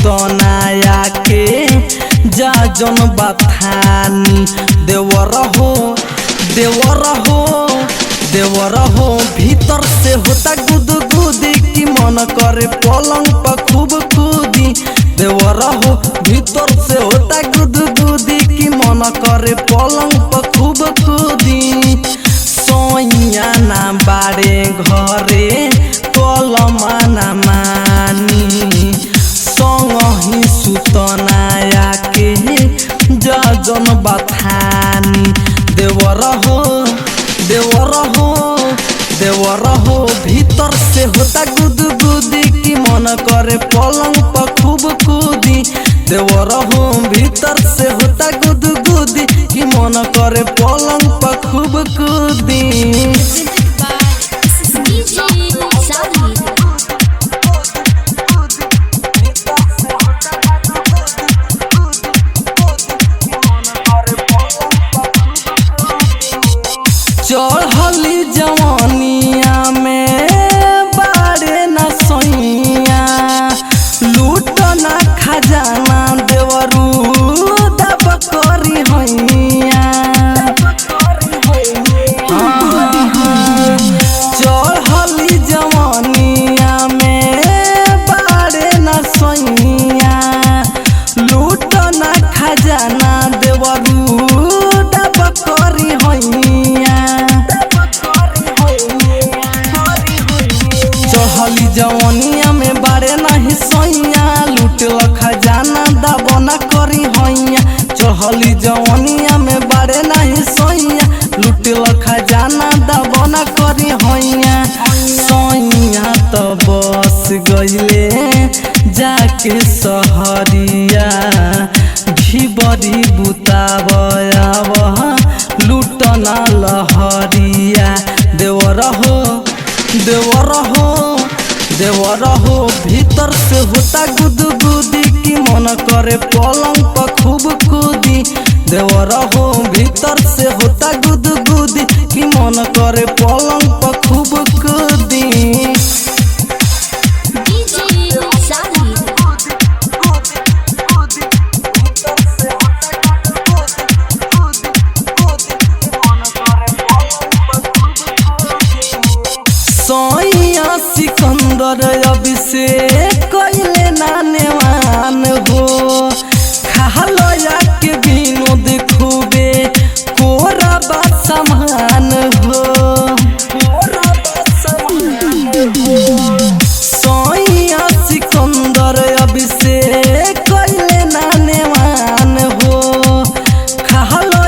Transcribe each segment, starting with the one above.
सुतनाया के जा जन बथानी देवर हो देवर हो देवर हो भीतर से होता गुदगुदी की मन करे पलंग पर खूब कूदी देवर हो भीतर से होता गुदगुदी की मन करे पलंग पर खूब कूदी सोइया ना बारे घरे कलमा ना मानी संगहि सुतनाया के जा जन बथानी देवर हो देवर हो देवर हो भीतर से होता गुदगुदी की मन करे पलंग पर खूब कूदी देवर हो भीतर से होता गुदगुदी की मन करे पलंग पर खूब कूदी। चढ़ली जवानिया में बारे न सोइया लूट न खजाना देवरू दब करी हैया चढ़ली जवानिया में बारे न सोइया लूट न खजाना देवरू दब करी हैया चढ़ली जवानिया में बारे नहीं सोइया लूटल खजाना दबना करी हैया चढ़ली जवानिया में बारे नहीं सोइया लूटल खजाना दबना करी हैया सोइया तो बस गइले जाके सहरिया घिबरी बुतावयाव लूटना लहरिया देवर हो देवर हो देवर हो भीतर से होता गुदगुदी की मन करे पलंग पर खूब कूदी देवर हो भीतर से होता गुदगुदी की मन करे पलंग पर खूब कूदी। सोइया सिकंदर अभिषेक कइले नानेवान हो खालो के विनोद खूबे कोरबा समान हो सोइया सिकंदर अभिषेक कइले नानेवान हो खालो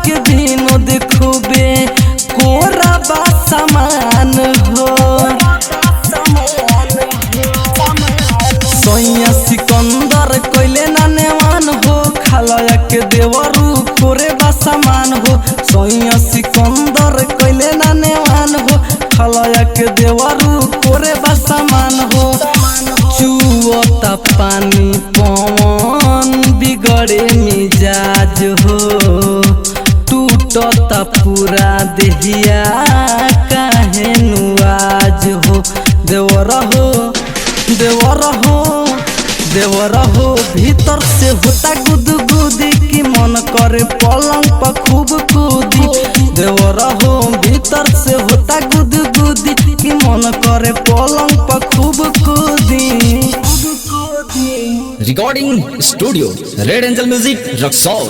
के विनोद खूबे कोरबा समान हो सोइया सिकंदर कइले नानेवान हो खालया के देवरू कोरे बा समान हो सोइया सिकंदर कइले नानेवान हो खालया के देवरू कोरे बा समान हो चुवता पानी पवन बिगड़े मिजाज हो टूटता पूरा देहिया काहे नुआज हो देवर हो देवर हो देवर हो भीतर से होता गुदगुदी की मन करे पलंग पर खूब कूदी देवर हो भीतर से होता गुदगुदी की मन करे पलंग पर खूब कूदी। Recording studio red angel music Raxaul.